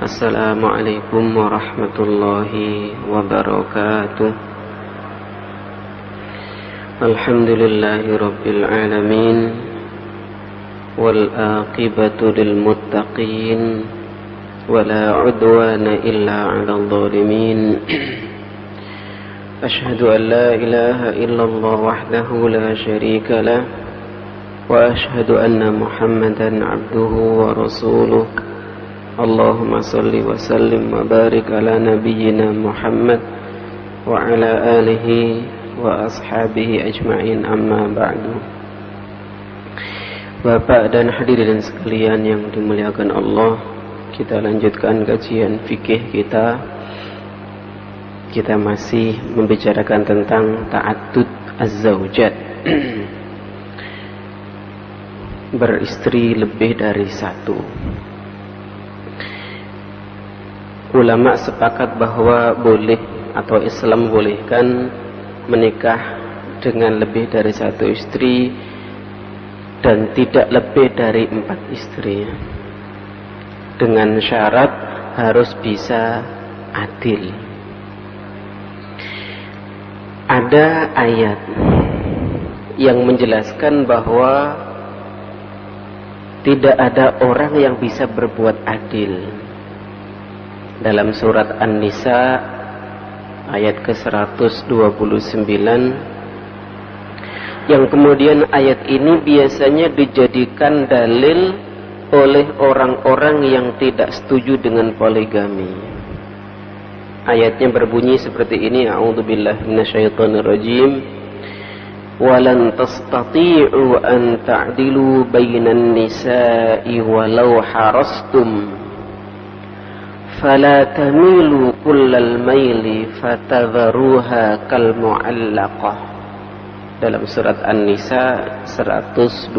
Assalamualaikum warahmatullahi wabarakatuh. Alhamdulillahi rabbil alamin, wal aqibatu lil muttaqin, wala udwana illa 'alal zalimin. Ashhadu an la ilaha illallah wahdahu la syarika lah, wa ashhadu anna Muhammadan 'abduhu wa rasuluh. Allahumma salli wa sallim wa barik ala nabiyyina Muhammad wa ala alihi wa ashabihi ajma'in, amma ba'du. Bapak dan hadirin sekalian yang dimuliakan Allah, kita lanjutkan kajian fikih kita. Kita masih membicarakan tentang ta'addud az-zawjat, beristri lebih dari satu. Ulama sepakat bahwa boleh atau Islam bolehkan menikah dengan lebih dari satu istri dan tidak lebih dari 4 istri, dengan syarat harus bisa adil. Ada ayat yang menjelaskan bahwa tidak ada orang yang bisa berbuat adil. Dalam surat An-Nisa ayat ke-129, yang kemudian ayat ini biasanya dijadikan dalil oleh orang-orang yang tidak setuju dengan poligami. Ayatnya berbunyi seperti ini: A'udzubillahi minasyaitonirrajim. Walan tastati'u an ta'dilu bainan nisa'i walau harastum fala tamilu kullal maili fatadharuha kal mu'allaqah. Dalam surat An-Nisa 129.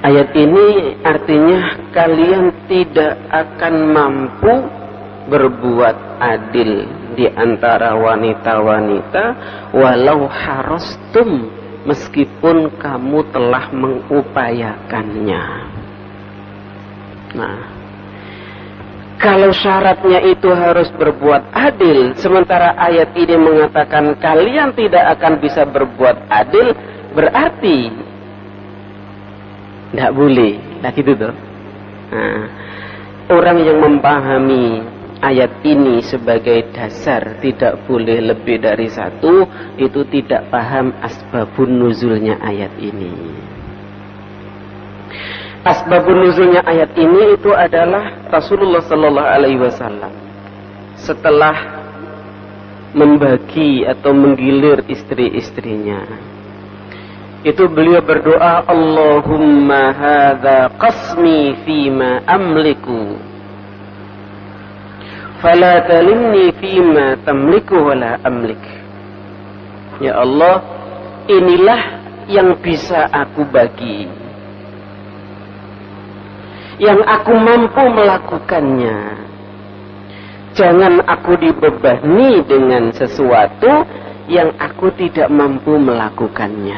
Ayat ini artinya kalian tidak akan mampu berbuat adil di antara wanita-wanita walau harastum, meskipun kamu telah mengupayakannya. Nah, kalau syaratnya itu harus berbuat adil, sementara ayat ini mengatakan kalian tidak akan bisa berbuat adil, berarti tidak boleh. Nah, gitu tuh. Nah, orang yang memahami ayat ini sebagai dasar tidak boleh lebih dari satu, itu tidak paham asbabun nuzulnya ayat ini. Asbabun nuzulnya ayat ini itu adalah Rasulullah sallallahu alaihi wasallam setelah membagi atau menggilir istri-istrinya, itu beliau berdoa, Allahumma hadza qasmi fima amliku fala talimni fima tamliku wala amlik. Ya Allah, inilah yang bisa aku bagi, yang aku mampu melakukannya. Jangan aku dibebani dengan sesuatu yang aku tidak mampu melakukannya.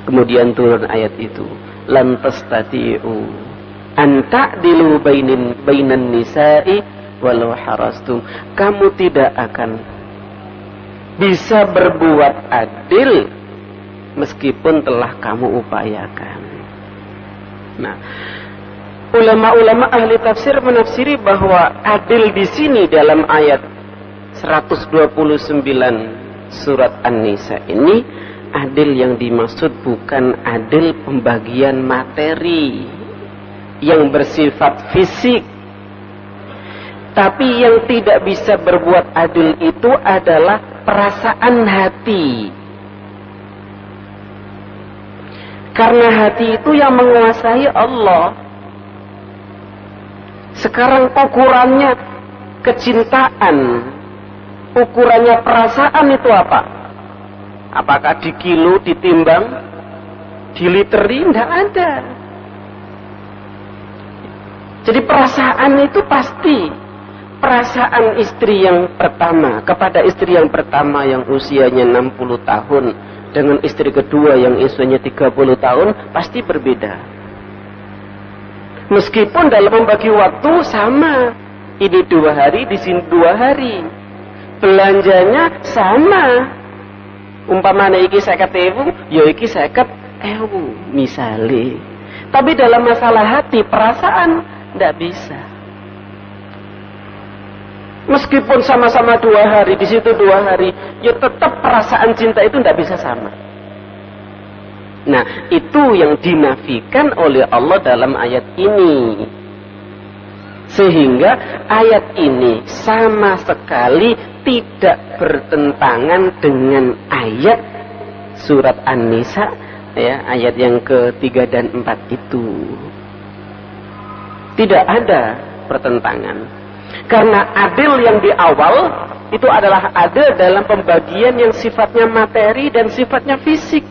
Kemudian turun ayat itu, lan tastati'u an ta'dilu bainan nisa'i walau harastum. Kamu tidak akan bisa berbuat adil meskipun telah kamu upayakan. Nah, ulama-ulama ahli tafsir menafsiri bahwa adil di sini dalam ayat 129 surat An-Nisa ini, adil yang dimaksud bukan adil pembagian materi yang bersifat fisik, tapi yang tidak bisa berbuat adil itu adalah perasaan hati. Karena hati itu yang menguasai Allah. Sekarang ukurannya kecintaan, ukurannya perasaan itu apa? Apakah di kilo, ditimbang, diliteri? Tidak ada. Jadi perasaan itu pasti. Perasaan istri yang pertama kepada istri yang pertama yang usianya 60 tahun dengan istri kedua yang usianya 30 tahun pasti berbeda. Meskipun dalam membagi waktu sama. Ini 2 hari, di sini 2 hari. Belanjanya sama. Umpamanya iki 50.000, ya iki 50.000 misalnya. Tapi dalam masalah hati, perasaan, tidak bisa. Meskipun sama-sama 2 hari, di situ 2 hari, ya tetap perasaan cinta itu tidak bisa sama. Nah, itu yang dinafikan oleh Allah dalam ayat ini. Sehingga ayat ini sama sekali tidak bertentangan dengan ayat surat An-Nisa, ya, ayat yang ke-3 dan 4 itu. Tidak ada pertentangan. Karena adil yang di awal itu adalah adil dalam pembagian yang sifatnya materi dan sifatnya fisik.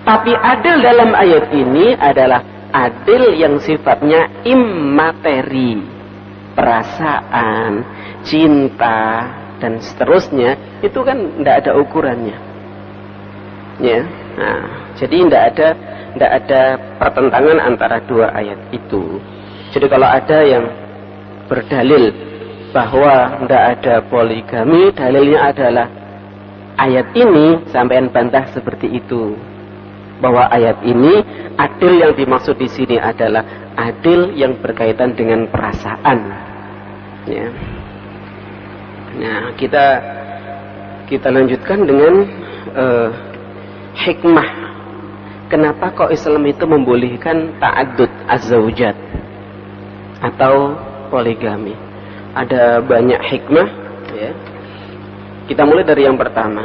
Tapi adil dalam ayat ini adalah adil yang sifatnya immateri, perasaan, cinta, dan seterusnya. Itu kan tidak ada ukurannya, ya. Nah, jadi tidak ada pertentangan antara 2 ayat itu. Jadi kalau ada yang berdalil bahwa tidak ada poligami, dalilnya adalah ayat ini, sampean bantah seperti itu. Bahwa ayat ini adil yang dimaksud di sini adalah adil yang berkaitan dengan perasaan. Ya. Nah, kita lanjutkan dengan hikmah. Kenapa kok Islam itu membolehkan ta'addud az-zaujat atau poligami? Ada banyak hikmah, ya. Kita mulai dari yang pertama.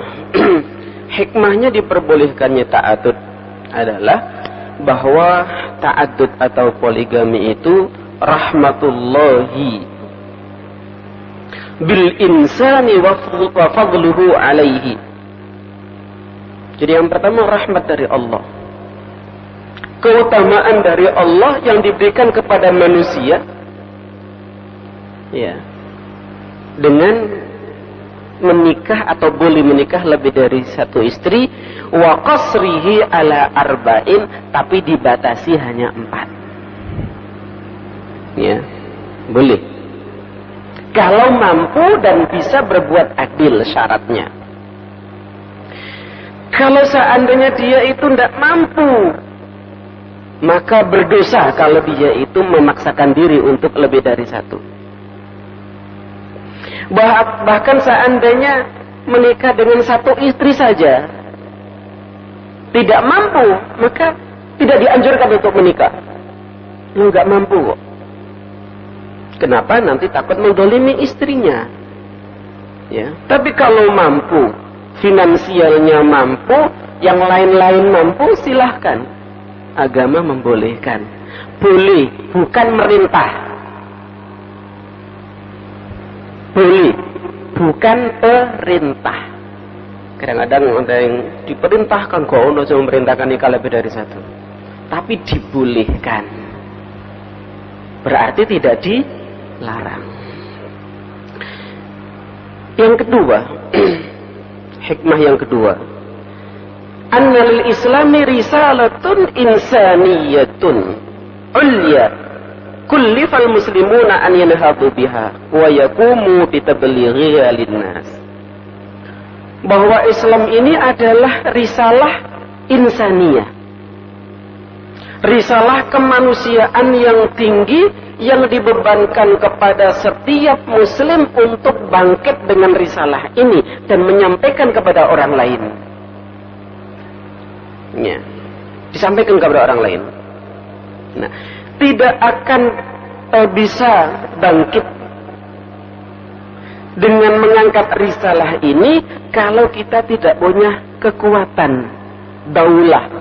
Hikmahnya diperbolehkannya ta'addud adalah bahwa ta'addud atau poligami itu rahmatullahi bil insani wa fadluhu alaihi. Jadi yang pertama rahmat dari Allah, keutamaan dari Allah yang diberikan kepada manusia, ya, dengan menikah atau boleh menikah lebih dari 1 istri, wa qasrihi ala arba'in, tapi dibatasi hanya 4. Ya, boleh. Kalau mampu dan bisa berbuat adil syaratnya. Kalau seandainya dia itu tidak mampu, maka berdosa kalau dia itu memaksakan diri untuk lebih dari 1. Bahkan seandainya menikah dengan 1 istri saja tidak mampu, maka tidak dianjurkan untuk menikah. Lu nggak mampu kok. Kenapa? Nanti takut mendolimi istrinya. Ya. Tapi kalau mampu, finansialnya mampu, yang lain-lain mampu, silahkan. Agama membolehkan. Boleh, bukan merintah. Boleh, bukan perintah. Kadang-kadang ada yang diperintahkan, kok ono yang memerintahkan nikah lebih dari 1. Tapi dibolehkan. Berarti tidak dilarang. Yang kedua, hikmah yang kedua, anna lil islami risalatun insaniyatun ulya kullifal muslimuna an yanhadu biha wa yaqumu bitablighiha linnas. Bahwa Islam ini adalah risalah insaniyah, risalah kemanusiaan yang tinggi yang dibebankan kepada setiap muslim untuk bangkit dengan risalah ini dan menyampaikan kepada orang lain. Ya, disampaikan kepada orang lain. Nah, tidak akan bisa bangkit dengan mengangkat risalah ini kalau kita tidak punya kekuatan daulah,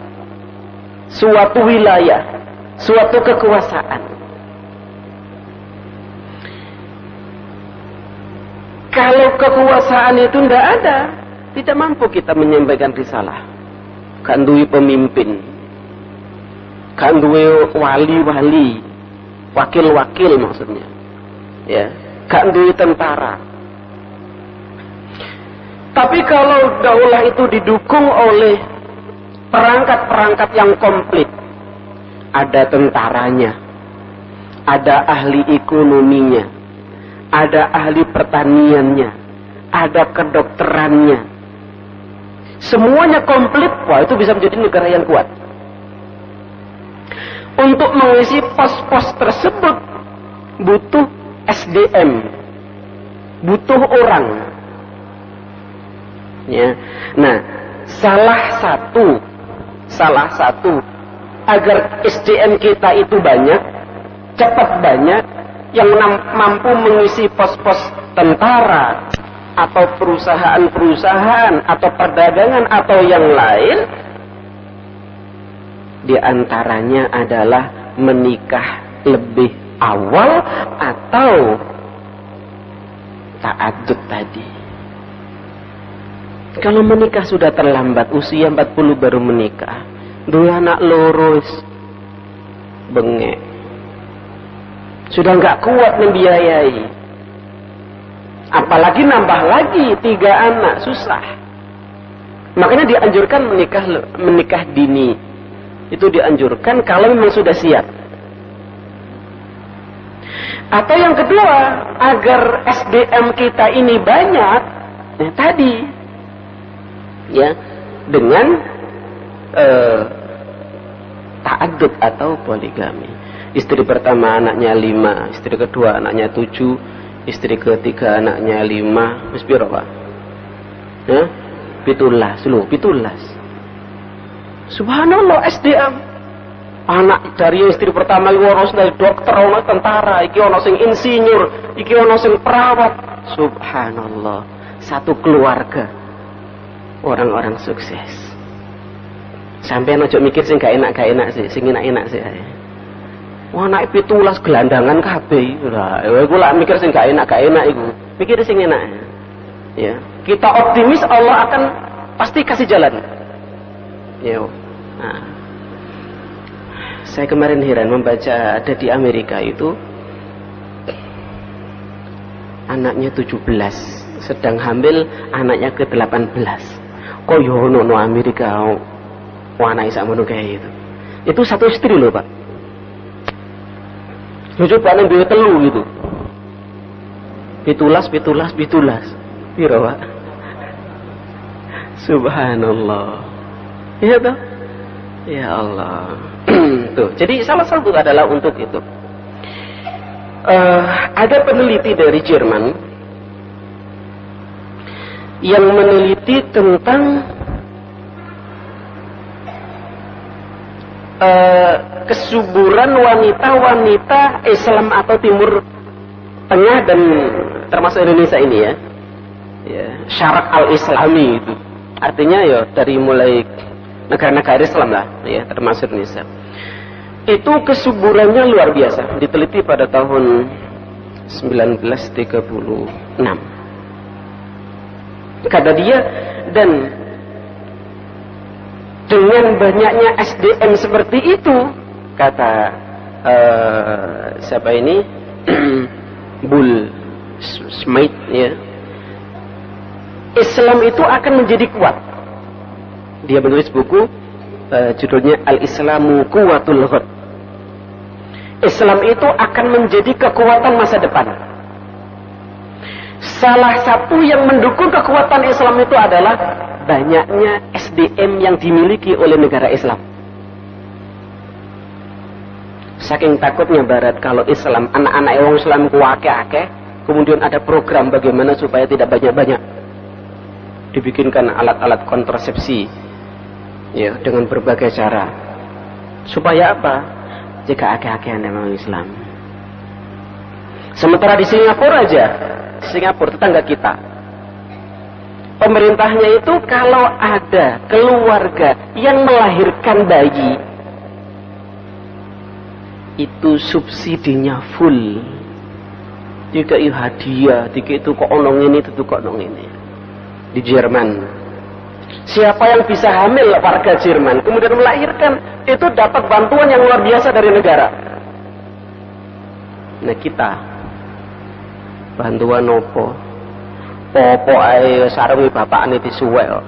suatu wilayah, suatu kekuasaan. Kalau kekuasaan itu tidak ada, tidak mampu kita menyampaikan risalah. Kan duwe pemimpin, kan duwe wali-wali, wakil-wakil maksudnya, ya, kan duwe tentara. Tapi kalau daulah itu didukung oleh perangkat-perangkat yang komplit, ada tentaranya, ada ahli ekonominya, ada ahli pertaniannya, ada kedokterannya. Semuanya komplit, wah itu bisa menjadi negara yang kuat. Untuk mengisi pos-pos tersebut butuh SDM, butuh orang. Ya. Nah, salah satu agar SDM kita itu banyak, cepat banyak, yang mampu mengisi pos-pos tentara atau perusahaan-perusahaan atau perdagangan atau yang lain, di antaranya adalah menikah lebih awal atau ta'addud tadi. Kalau menikah sudah terlambat, usia 40 baru menikah, dua anak lurus, bengek, sudah nggak kuat membiayai, apalagi nambah lagi 3 anak, susah. Makanya dianjurkan menikah dini. Itu dianjurkan kalau memang sudah siap. Atau yang kedua, agar SDM kita ini banyak, tadi ya, dengan ta'addud atau poligami. Istri pertama anaknya 5, istri kedua anaknya 7, istri ketiga anaknya 5, wis piro Pak? Ya, 17. Subhanallah, SDM. Anak dari istri pertama iki ono sing dokter, ono tentara, iki ono sing insinyur, iki ono sing perawat. Subhanallah, satu keluarga orang-orang sukses. Sampai ojo mikir sing gak enak sih, sing enak sih. Wah, anak 17 gelandangan kabeh. Lah, iku lak mikir sing gak enak iku. Mikir sing enak. Ya, kita optimis Allah akan pasti kasih jalan. Ya. Nah, saya kemarin heran membaca ada di Amerika itu anaknya 17, sedang hamil anaknya ke-18. Kok yo ono Amerika anake sakmono kayak itu. Itu satu istri loh, Pak. Yo coba nang duwe 3 gitu. 17. Piro, Pak? Subhanallah. Iya toh? Ya Allah. Tuh, jadi salah satu adalah untuk itu. Ada peneliti dari Jerman yang meneliti tentang kesuburan wanita-wanita Islam atau Timur Tengah dan termasuk Indonesia ini ya. Ya, syarak al-Islami itu. Artinya ya dari mulai negara-negara Islam lah, ya termasuk Indonesia. Itu kesuburannya luar biasa. Diteliti pada tahun 1936. Kata dia, dan dengan banyaknya SDM seperti itu, kata siapa ini, Bull Smith, ya, Islam itu akan menjadi kuat. Dia menulis buku judulnya Al-Islamu Quwwatul Ghad. Islam itu akan menjadi kekuatan masa depan. Salah satu yang mendukung kekuatan Islam itu adalah banyaknya SDM yang dimiliki oleh negara Islam. Saking takutnya Barat kalau Islam, anak-anak orang Islam kuake-ake, kemudian ada program bagaimana supaya tidak banyak-banyak. Dibikinkan alat-alat kontrasepsi, ya, dengan berbagai cara. Supaya apa? Jika ake-akean memang Islam. Sementara di Singapura aja, Singapura tetangga kita, pemerintahnya itu kalau ada keluarga yang melahirkan bayi, itu subsidinya full. Jika itu hadiah, jika itu kok onong ini, itu kok onong ini. Di Jerman, siapa yang bisa hamil warga Jerman kemudian melahirkan, itu dapat bantuan yang luar biasa dari negara. Nah kita bantuan opo ae sarungi bapak ini disuwek kok.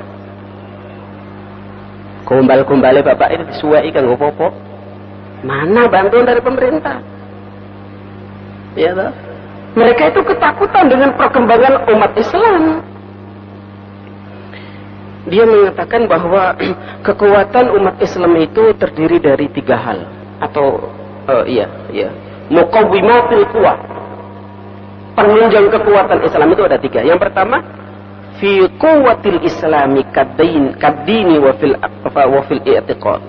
Gombal-gombale bapak ini disuweki kanggo popo. Mana bantuan dari pemerintah? Ya toh? Mereka itu ketakutan dengan perkembangan umat Islam. Dia mengatakan bahwa kekuatan umat Islam itu terdiri dari 3 hal. Atau muqawwimatul quwwah. Penunjang kekuatan Islam itu ada 3. Yang pertama, fi quwwatil islami kadini wa fil i'tiqad.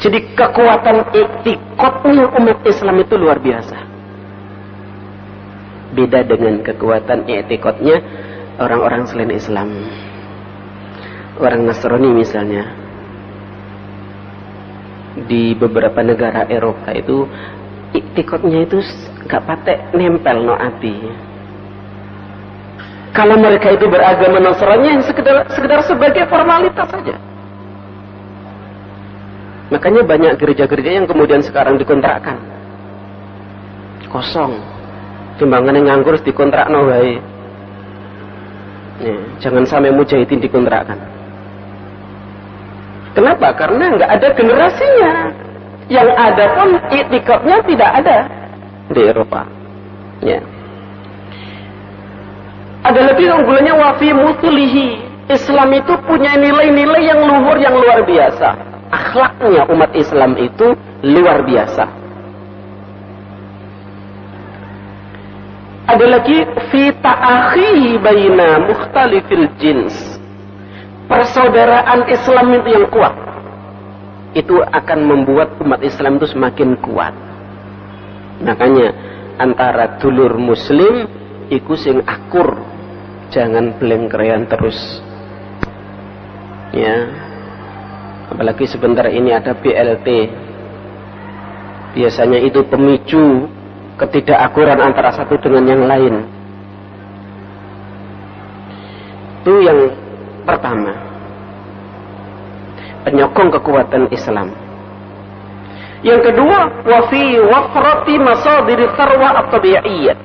Jadi kekuatan i'tiqadnya umat Islam itu luar biasa. Beda dengan kekuatan i'tiqadnya orang-orang selain Islam. Orang Nasrani misalnya, di beberapa negara Eropa itu i'tiqadnya itu gak patek nempel no ati. Kalau mereka itu beragama Nasrani, sekedar sebagai formalitas saja. Makanya banyak gereja-gereja yang kemudian sekarang dikontrakkan, kosong, timbangan yang nganggur dikontrak no wae. Jangan sampai mujahidin dikontrakkan. Kenapa? Karena nggak ada generasinya. Yang ada pun i'tiqadnya tidak ada di Eropa. Ya. Ada lagi unggulannya wafi mutulihi. Islam itu punya nilai-nilai yang luhur, yang luar biasa. Akhlaknya umat Islam itu luar biasa. Ada lagi fi ta'akhi baina mukhtalifil jins. Persaudaraan Islam itu yang kuat. Itu akan membuat umat Islam itu semakin kuat. Makanya antara dulur muslim iku sing akur, jangan blengkrean terus. Ya. Apalagi sebentar ini ada BLT. Biasanya itu pemicu ketidakakuran antara satu dengan yang lain. Itu yang pertama, penyokong kekuatan Islam. Yang kedua, wa fi wafrati masadir tharwa at-tabi'iyyah.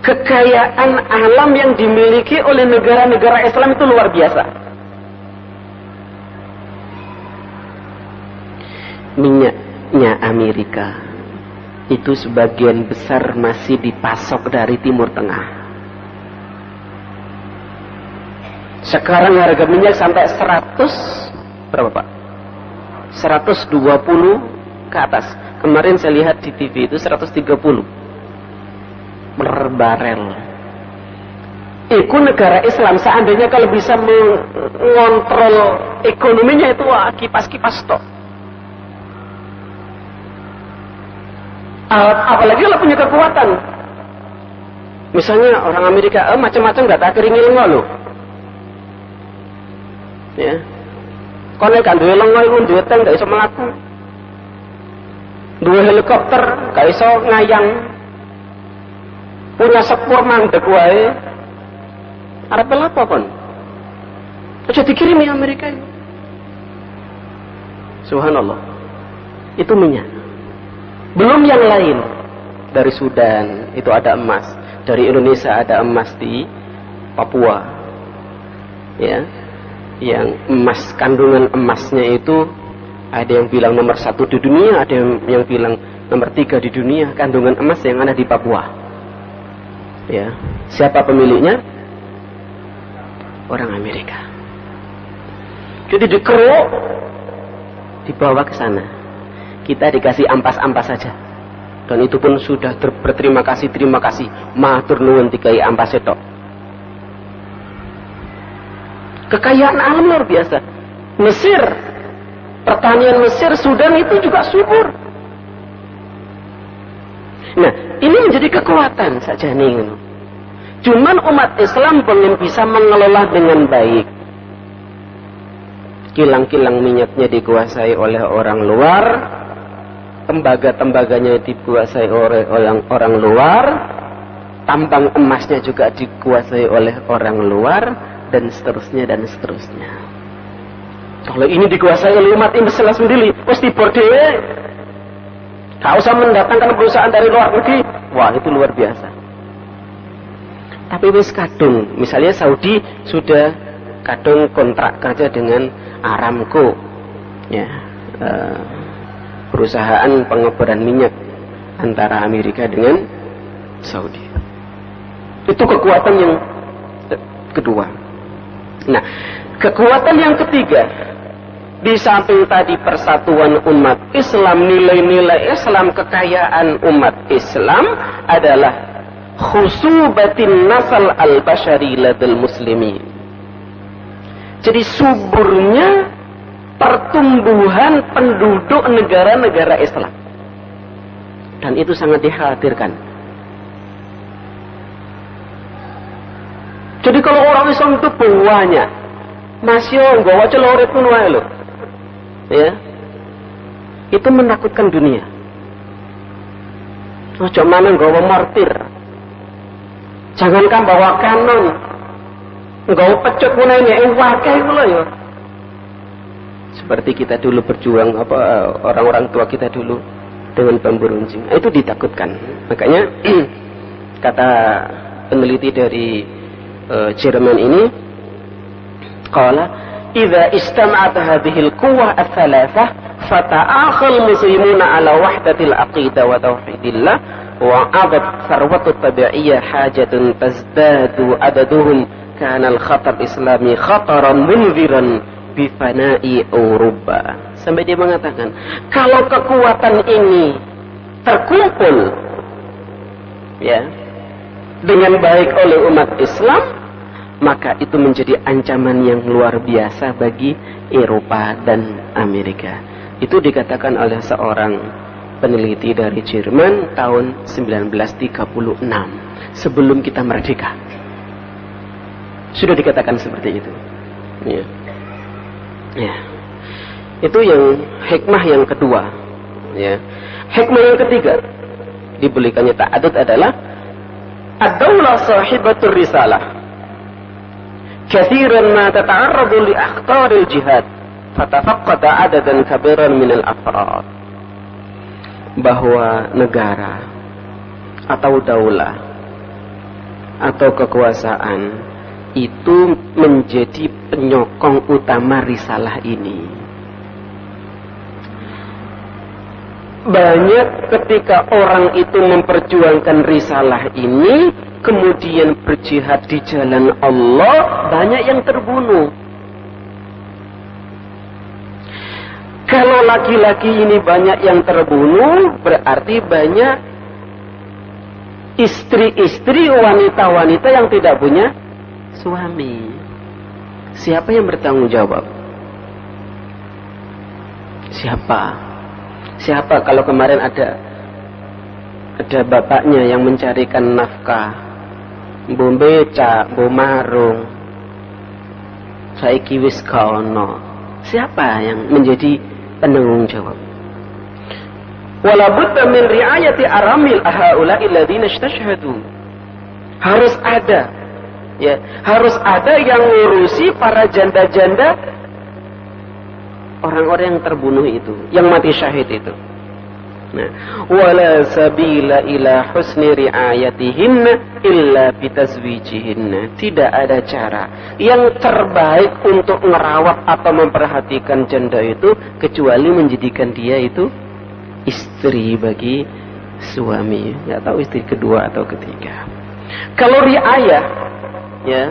Kekayaan alam yang dimiliki oleh negara-negara Islam itu luar biasa. Minyaknya Amerika itu sebagian besar masih dipasok dari Timur Tengah. Sekarang harga minyak sampai 100 berapa Pak? 120 ke atas. Kemarin saya lihat di TV itu 130 per barel. Itu negara Islam seandainya kalau bisa mengontrol ekonominya itu kipas-kipas tok. Apalagi kalau punya kekuatan. Misalnya orang Amerika macam-macam nggak tak keringin loh. Ya, kono kan duwe lengo iku duwe tank gak iso mlaku. Duwe helikopter gak iso ngayang. Punya sepur mandek wae. Arep apa kon? Aja dikirimi Amerika itu. Subhanallah. Itu minyak. Belum yang lain. Dari Sudan itu ada emas, dari Indonesia ada emas di Papua. Ya. Yang emas, kandungan emasnya itu ada yang bilang nomor 1 di dunia, ada yang bilang nomor 3 di dunia, kandungan emas yang ada di Papua. Ya, siapa pemiliknya? Orang Amerika. Jadi dikeruk, dibawa ke sana. Kita dikasih ampas-ampas saja, dan itu pun sudah berterima kasih, matur nuwun dikai ampas itu. Kekayaan alam luar biasa. Mesir, pertanian Mesir, Sudan itu juga subur. Nah, ini menjadi kekuatan saja nih. Cuman umat Islam belum bisa mengelola dengan baik. Kilang-kilang minyaknya dikuasai oleh orang luar, tembaga-tembaganya dikuasai oleh orang luar, tambang emasnya juga dikuasai oleh orang luar, dan seterusnya dan seterusnya. Kalau ini dikuasai oleh umat Islam sendiri, pasti berdua. Gak usah mendatangkan perusahaan dari luar negeri. Wah, itu luar biasa. Tapi wis kadung, misalnya Saudi sudah kadung kontrak kerja dengan Aramco. Ya, perusahaan pengeboran minyak antara Amerika dengan Saudi. Itu kekuatan yang kedua. Nah, kekuatan yang ketiga, di samping tadi persatuan umat Islam, nilai-nilai Islam, kekayaan umat Islam adalah khusubatin nasal al-bashari ladal muslimin. Jadi suburnya pertumbuhan penduduk negara-negara Islam. Dan itu sangat dikhawatirkan. Jadi kalau orang Islam itu banyak, masih nggak wajah loret pun wae loh, ya, itu menakutkan dunia. Ojo mana nggawa mortir, jangankan bawa kanon, nggawa pecut pun ini, wakai pula ya. Seperti kita dulu berjuang, orang-orang tua kita dulu dengan bambu runcing, itu ditakutkan. Makanya kata peneliti dari Jerman ini, qala idza istama'at hadhihi al-quwwah ats-tsalatsah fata'akhal muslimuna ala wahdatil aqidah wa tauhidillah wa 'adat sarwatu tabi'iyyah hajatun tazdadu adaduhum kana al-khatar islami khataran munziran bi fana'i Eropa. Sampai dia mengatakan, kalau kekuatan ini terkumpul ya dengan baik oleh umat Islam, maka itu menjadi ancaman yang luar biasa bagi Eropa dan Amerika. Itu dikatakan oleh seorang peneliti dari Jerman tahun 1936, sebelum kita merdeka. Sudah dikatakan seperti itu. Ya. Ya. Itu yang hikmah yang kedua. Ya. Hikmah yang ketiga diberikannya ta'adud adalah ad-daulah sahibatur risalah. Kathiran ma tata'arradu li akhtaril jihad fatafaqqada adadan kabiran minal afrad. Bahwa negara atau daulah atau kekuasaan itu menjadi penyokong utama risalah ini. Banyak ketika orang itu memperjuangkan risalah ini, kemudian berjihad di jalan Allah, banyak yang terbunuh. Kalau laki-laki ini banyak yang terbunuh, berarti banyak istri-istri, wanita-wanita yang tidak punya suami. Siapa yang bertanggung jawab? Siapa kalau kemarin ada bapaknya yang mencarikan nafkah, mbok becak, mbok marung, saiki wis kaono. Siapa yang menjadi penanggung jawab? Wala budda min riayati aramil haula'i alladziina istashhadu. Harus ada, ya, harus ada yang ngurusi para janda-janda, orang-orang yang terbunuh itu, yang mati syahid itu. Nah, wala sabila ila husni riayatihinna illa bitazwijihinna. Tidak ada cara yang terbaik untuk merawat atau memperhatikan janda itu kecuali menjadikan dia itu istri bagi suami, nggak tahu istri kedua atau ketiga. Kalau riayah, ya,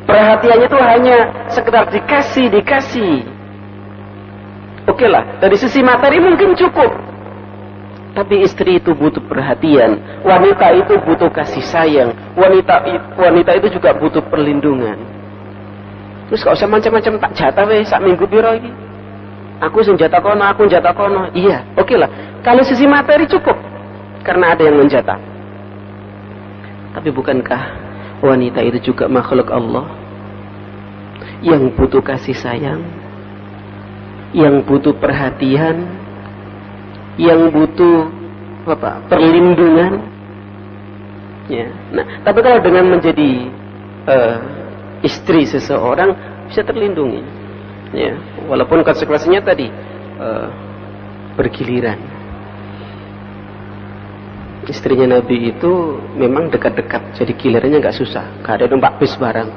perhatiannya itu hanya sekedar dikasih. Oke lah, dari sisi materi mungkin cukup. Tapi istri itu butuh perhatian, wanita itu butuh kasih sayang, wanita itu juga butuh perlindungan. Terus gak usah macam-macam, tak jatah weh sak minggu piro iki. Aku sing jatah kono, aku jatah kono. Iya, oke lah. Kalau sisi materi cukup karena ada yang menjatah. Tapi bukankah wanita itu juga makhluk Allah yang butuh kasih sayang, yang butuh perhatian, yang butuh perlindungan, ya. Nah, tapi kalau dengan menjadi istri seseorang bisa terlindungi, ya, walaupun konsekuensinya tadi bergiliran. Istrinya Nabi itu memang dekat-dekat, jadi gilirannya nggak susah, nggak ada numpak bis barang,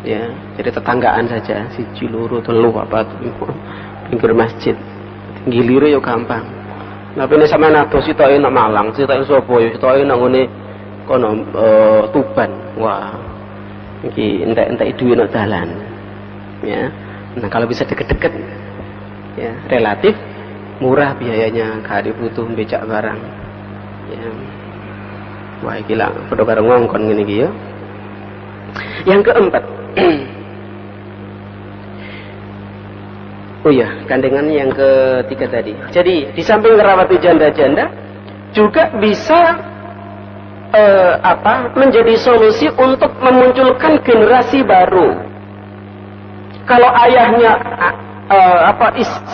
ya, jadi tetanggaan saja, si ciluru telu apa tuh pinggir masjid. Gilire yo gampang. Tapi nek sampean adoh sitoke nang Malang, sitoke Surabaya, sitoke nang ngene kono Tuban. Wah. Iki entek-entek duwe nang dalan. Ya. Nah, kalau bisa deket-deket ya, relatif murah biayanya, gak butuh becak barang. Ya. Wah, gila, padha karo ngongkon ngene iki ya. Yang keempat. Oh ya, gandengan yang ketiga tadi. Jadi di samping merawati janda-janda juga bisa menjadi solusi untuk memunculkan generasi baru. Kalau ayahnya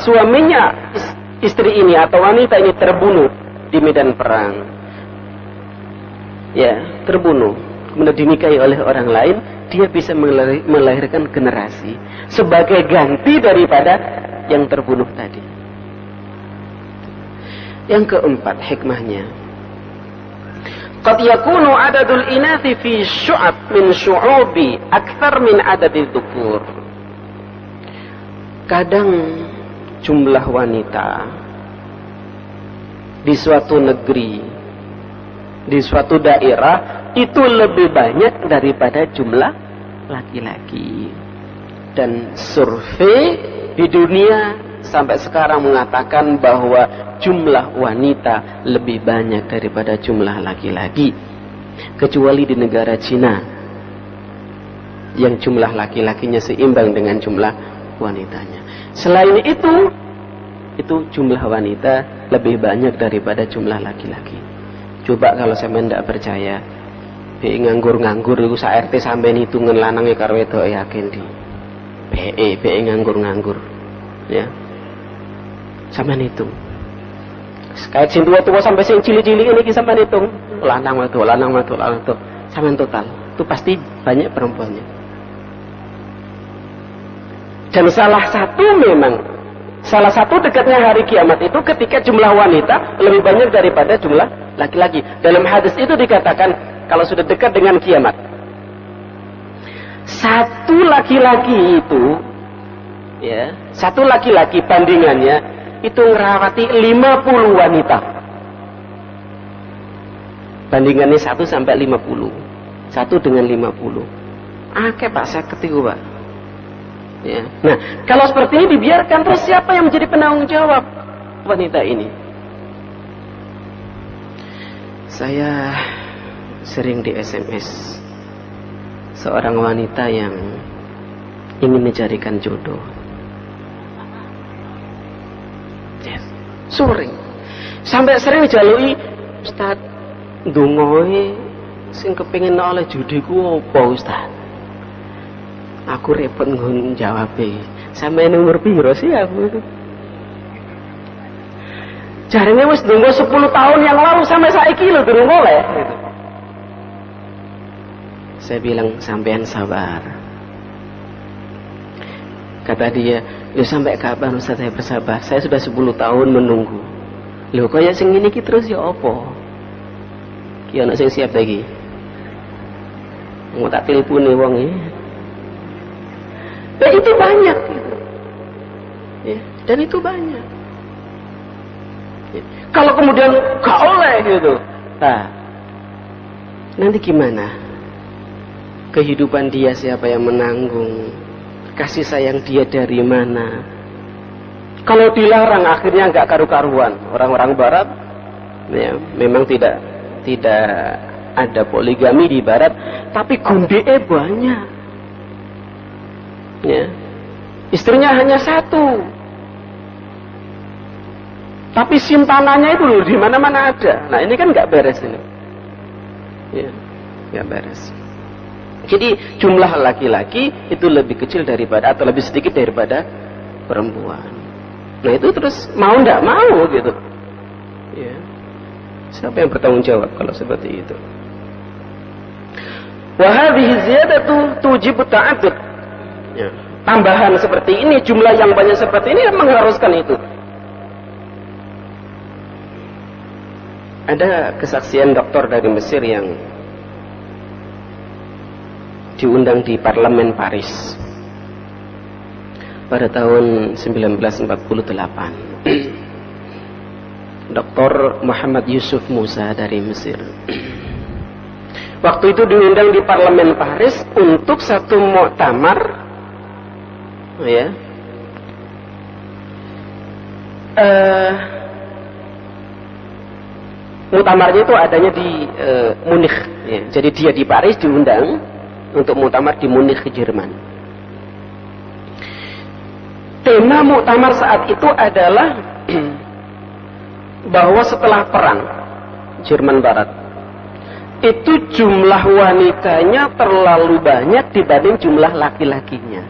suaminya istri ini atau wanita ini terbunuh di medan perang, ya terbunuh, kemudian dinikahi oleh orang lain, dia bisa melahirkan generasi sebagai ganti daripada yang terbunuh tadi. Yang keempat hikmahnya, qad yakunu adadul inathi fi syu'ab min syu'ubi akthar min adadid dhukur. Kadang jumlah wanita di suatu negeri, di suatu daerah itu lebih banyak daripada jumlah laki-laki. Dan survei di dunia sampai sekarang mengatakan bahwa jumlah wanita lebih banyak daripada jumlah laki-laki, kecuali di negara Cina yang jumlah laki-lakinya seimbang dengan jumlah wanitanya. Selain itu jumlah wanita lebih banyak daripada jumlah laki-laki. Coba kalau sampean tidak percaya, be nganggur-nganggur iku sak RT sampean hitungan lanange karo wedok yakin di. Be nganggur-nganggur. Ya. Sampean hitung. Kayak sing tua-tua sampai sing cilik-cilik ini iki sampean hitung. Lanang wedok. Sampean total. Itu pasti banyak perempuannya. Dan salah satu dekatnya hari kiamat itu ketika jumlah wanita lebih banyak daripada jumlah laki-laki. Dalam hadis itu dikatakan kalau sudah dekat dengan kiamat, satu laki-laki bandingannya itu ngerawati 50 wanita. Bandingannya 1 sampai 50. 1 dengan 50. Akeh Pak, saya ketiku Pak. Ya. Nah, kalau seperti ini dibiarkan, terus siapa yang menjadi penanggung jawab wanita ini? Saya sering di SMS seorang wanita yang ingin mencarikan jodoh. Yes. Sampai sering jalui, Ustaz, ndongoe sing kepengin oleh judiku apa Ustaz? Aku repot ngejawabnya. Sampai umur piro sih aku itu? Jarine wis ndonga 10 tahun yang lalu sampai saiki lho durung oleh gitu. Saya bilang sampean sabar. Kata dia, "Ya sampai kapan Ustaz saya bersabar? Saya sudah 10 tahun menunggu." Lho kaya sing ngene iki terus ya apa? Ki ana sing siap lagi. Mau tak telepone wong iki. Dan itu banyak gitu. Ya, dan itu banyak. Ya. Kalau kemudian gak oleh gitu, nah, nanti gimana? Kehidupan dia siapa yang menanggung? Kasih sayang dia dari mana? Kalau dilarang akhirnya gak karu-karuan. Orang-orang Barat ya, memang tidak ada poligami di Barat, tapi gondee banyak. Ya. Istrinya hanya 1. Tapi simpanannya itu loh di mana-mana ada. Nah, ini kan nggak beres ini. Ya, nggak beres. Jadi jumlah laki-laki itu lebih kecil daripada atau lebih sedikit daripada perempuan. Nah, itu terus mau nggak mau gitu. Ya. Siapa yang bertanggung jawab kalau seperti itu? Wa hadhihi ziyadatu tujibu ta'addud. Ya. Tambahan seperti ini, jumlah yang banyak seperti ini mengharuskan itu. Ada kesaksian dokter dari Mesir yang diundang di parlemen Paris pada tahun 1948. Dr. Muhammad Yusuf Musa dari Mesir. Waktu itu diundang di parlemen Paris untuk satu muktamar, ya. Muktamarnya itu adanya di Munich, ya. Jadi dia di Paris diundang untuk muktamar di Munich, Jerman. Tema muktamar saat itu adalah bahwa setelah perang Jerman Barat itu jumlah wanitanya terlalu banyak dibanding jumlah laki-lakinya.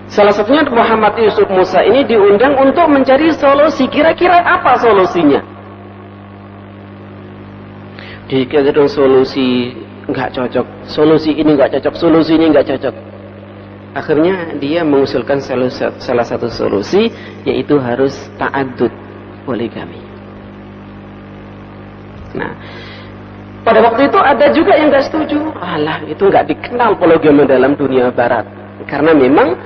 Salah satunya Muhammad Yusuf Musa ini diundang untuk mencari solusi. Kira-kira apa solusinya? Dikira solusi nggak cocok, solusi ini nggak cocok, solusi ini nggak cocok. Akhirnya dia mengusulkan salah satu solusi, yaitu harus ta'addud, poligami. Nah, pada waktu itu ada juga yang nggak setuju. Alah, itu nggak dikenal poligami dalam dunia Barat, karena memang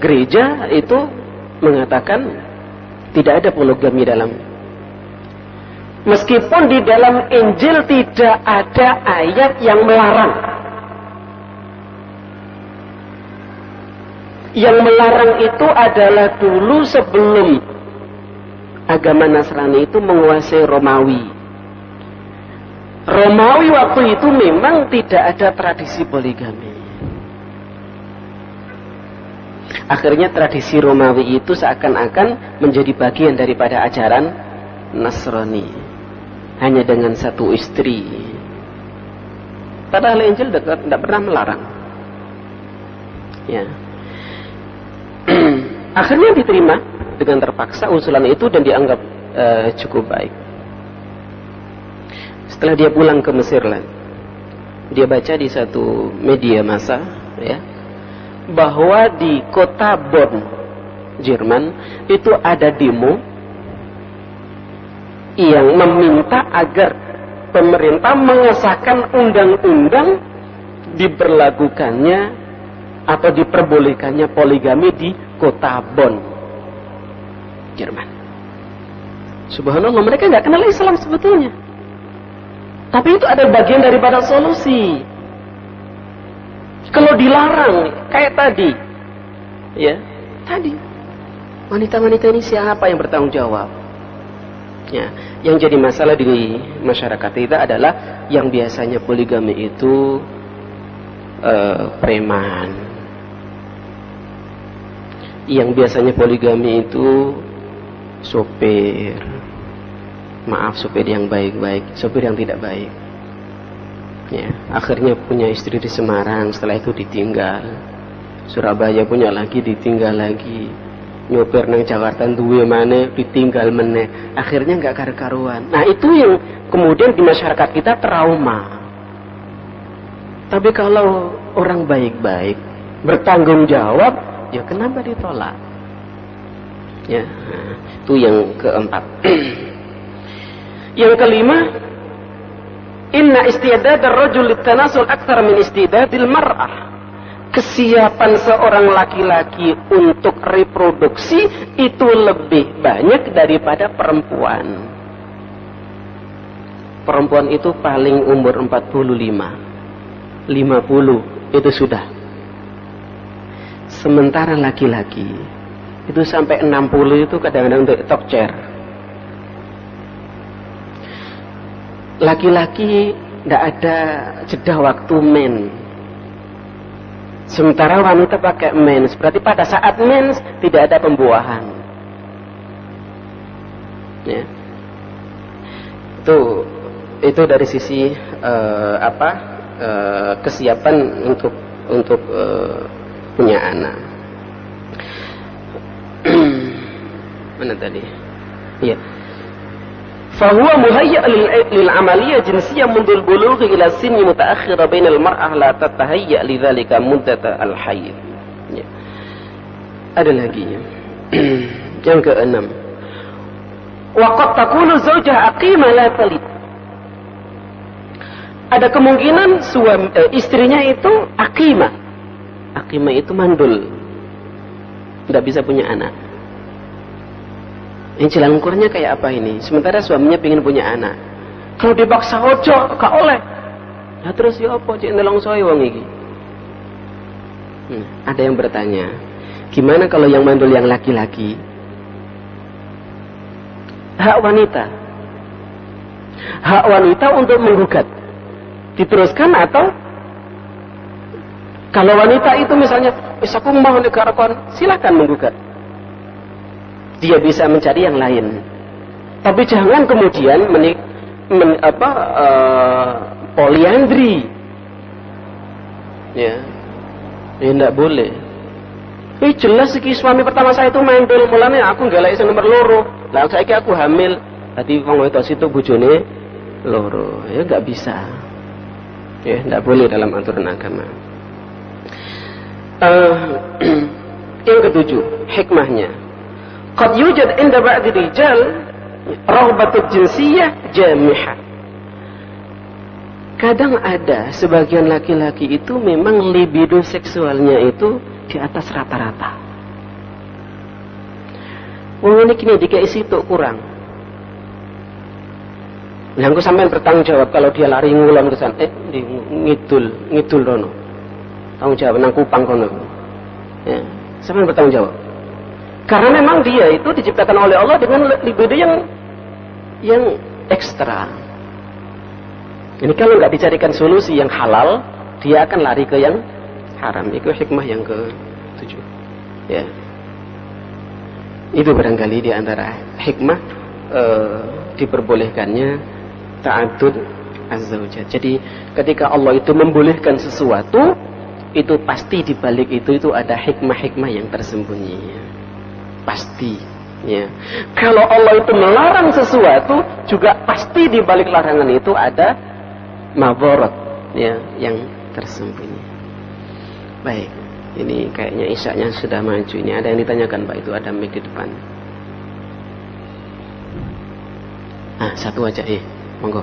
gereja itu mengatakan tidak ada poligami dalam. Meskipun di dalam Injil tidak ada ayat yang melarang. Yang melarang itu adalah dulu sebelum agama Nasrani itu menguasai Romawi. Romawi waktu itu memang tidak ada tradisi poligami. Akhirnya tradisi Romawi itu seakan-akan menjadi bagian daripada ajaran Nasrani. Hanya dengan satu istri. Padahal Injil tidak pernah melarang. Ya. Akhirnya diterima dengan terpaksa usulan itu dan dianggap cukup baik. Setelah dia pulang ke Mesir, dia baca di satu media massa, ya, bahwa di kota Bonn, Jerman, itu ada demo yang meminta agar pemerintah mengesahkan undang-undang diberlakukannya atau diperbolehkannya poligami di kota Bonn, Jerman. Subhanallah, mereka nggak kenal Islam sebetulnya, tapi itu ada bagian daripada solusi. Kalau dilarang kayak tadi, ya, tadi wanita-wanita ini siapa yang bertanggung jawab? Ya, yang jadi masalah di masyarakat kita adalah yang biasanya poligami itu preman, yang biasanya poligami itu sopir, maaf, sopir yang baik-baik, sopir yang tidak baik. Ya, akhirnya punya istri di Semarang, setelah itu ditinggal. Surabaya punya lagi, ditinggal lagi. Nyopir nang Jakarta duwe maneh, ditinggal meneh. Akhirnya nggak karu-karuan. Nah, itu yang kemudian di masyarakat kita trauma. Tapi kalau orang baik-baik, bertanggung jawab, ya kenapa ditolak? Ya, itu yang keempat. Yang kelima, inna istidad ar-rajul lit-tanasul aktsar min istidadil mar'ah. Kesiapan seorang laki-laki untuk reproduksi itu lebih banyak daripada perempuan. Perempuan itu paling umur 45, 50 itu sudah. Sementara laki-laki itu sampai 60 itu kadang-kadang untuk talk chair. Laki-laki tidak ada jeda waktu men. Sementara wanita pakai mens, berarti pada saat mens tidak ada pembuahan. Ya. Itu dari sisi kesiapan untuk punya anak. Mana tadi? Ya. فهو مهيأ للعملية جنسية منذ البلوغ إلى سن متأخرة بين المرأة لا تتهيأ لذلك مدة الحيض. Ada lagi yang keenam. وقد تكون زوجها أقيمة لا تلد. Ada kemungkinan istrinya itu akimah. Akimah itu mandul, tidak bisa punya anak. Ini jalan keluarnya kayak apa ini? Sementara suaminya pengen punya anak. Kalau dipaksa ojo, gak oleh. Ya terus ya apa cek nolong saya wong iki. Ada yang bertanya, gimana kalau yang mandul yang laki-laki? Hak wanita. Hak wanita untuk menggugat. Diteruskan atau kalau wanita itu misalnya, aku mau negara kon, silakan menggugat. Dia bisa mencari yang lain. Tapi jangan kemudian poliandri. Ya. Ya enggak boleh. Jelas iki suami pertama saya itu mandul, mulane aku golek sing nomor loro. Lah saiki aku hamil. Dadi wong wedok situ bojone loro. Ya enggak bisa. Ya enggak boleh dalam aturan agama. Yang ketujuh, hikmahnya. Qad yujad inda ba'di rijal raghbatul jinsiyah jamihah. Kadang ada sebagian laki-laki itu memang libido seksualnya itu di atas rata-rata. Wong ini kini dikai situ kurang. Nah, aku sampean bertanggung jawab kalau dia lari ngulon ke sana, ngidul rono. Tanggung jawab nang Kupang kono. Ya, sampean bertanggung jawab. Karena memang dia itu diciptakan oleh Allah dengan libido yang ekstra. Ini kalau nggak dicarikan solusi yang halal, dia akan lari ke yang haram. Itu hikmah yang ke-7. Ya. Itu barangkali di antara hikmah diperbolehkannya ta'addud az-zaujat. Jadi ketika Allah itu membolehkan sesuatu, itu pasti di balik itu ada hikmah-hikmah yang tersembunyi. Pasti. Ya. Kalau Allah itu melarang sesuatu, juga pasti di balik larangan itu ada madharat ya yang tersembunyi. Baik, ini kayaknya isyaknya sudah maju. Ini ada yang ditanyakan Pak, itu ada mic di depan. Satu aja monggo.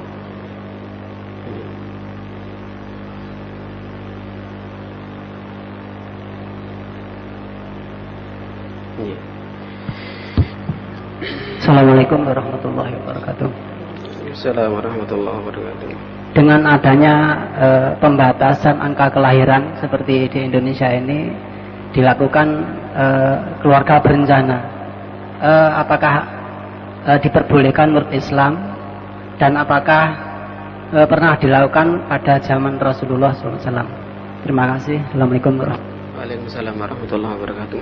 Assalamualaikum warahmatullahi wabarakatuh. Assalamualaikum warahmatullahi wabarakatuh. Dengan adanya pembatasan angka kelahiran seperti di Indonesia ini dilakukan keluarga berencana, apakah diperbolehkan menurut Islam dan apakah pernah dilakukan pada zaman Rasulullah SAW? Terima kasih. Assalamualaikum warahmatullahi wabarakatuh.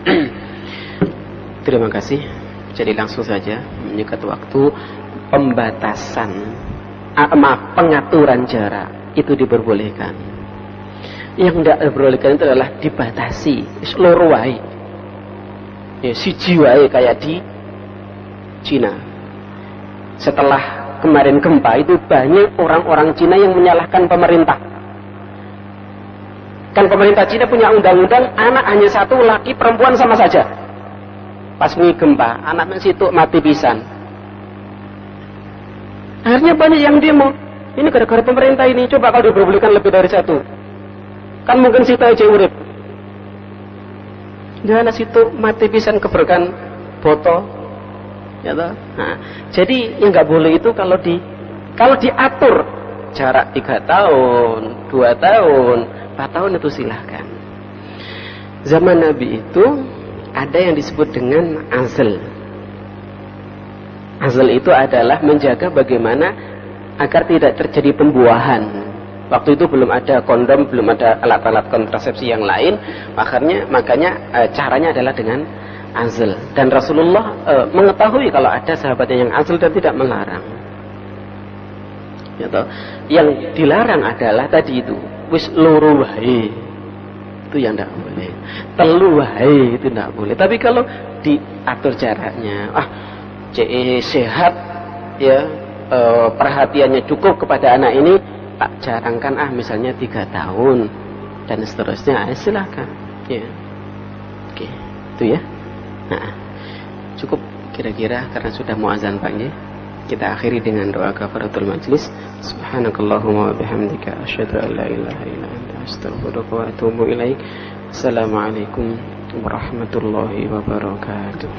Terima kasih. Jadi langsung saja menyikat waktu, pembatasan pengaturan jarak itu diperbolehkan. Yang tidak diperbolehkan itu adalah dibatasi seluruh wae. Ya, siji wae kayak di Cina. Setelah kemarin gempa itu banyak orang-orang Cina yang menyalahkan pemerintah. Kan pemerintah Cina punya undang-undang anak hanya satu, laki perempuan sama saja. Pas gempa, anak situ mati pisan. Akhirnya banyak yang demo. Ini gara-gara pemerintah ini. Coba kalau diperbolehkan lebih dari satu, kan mungkin situ aja urip. Dia anak situ mati pisan keberkan boto. Ya toh? Nah, jadi yang nggak boleh itu kalau diatur jarak 3 tahun, 2 tahun, 4 tahun itu silahkan. Zaman Nabi itu ada yang disebut dengan azl. Azl itu adalah menjaga bagaimana agar tidak terjadi pembuahan. Waktu itu belum ada kondom, belum ada alat-alat kontrasepsi yang lain, makanya caranya adalah dengan azl. Dan Rasulullah mengetahui kalau ada sahabatnya yang azl dan tidak melarang. Ya toh? Yang dilarang adalah tadi itu wis loro wae. Itu yang tidak boleh. Telu wae itu tidak boleh. Tapi kalau diatur jaraknya, sehat ya, perhatiannya cukup kepada anak ini, tak jarangkan misalnya 3 tahun dan seterusnya, silakan ya. Oke, itu ya. Nah, cukup kira-kira karena sudah mau azan pagi. Kita akhiri dengan doa kafaratul majlis. Subhanakallahumma wa bihamdika asyhadu an la ilaha illa anta astaghfiruka wa atubu ilaik. Assalamualaikum warahmatullahi wabarakatuh.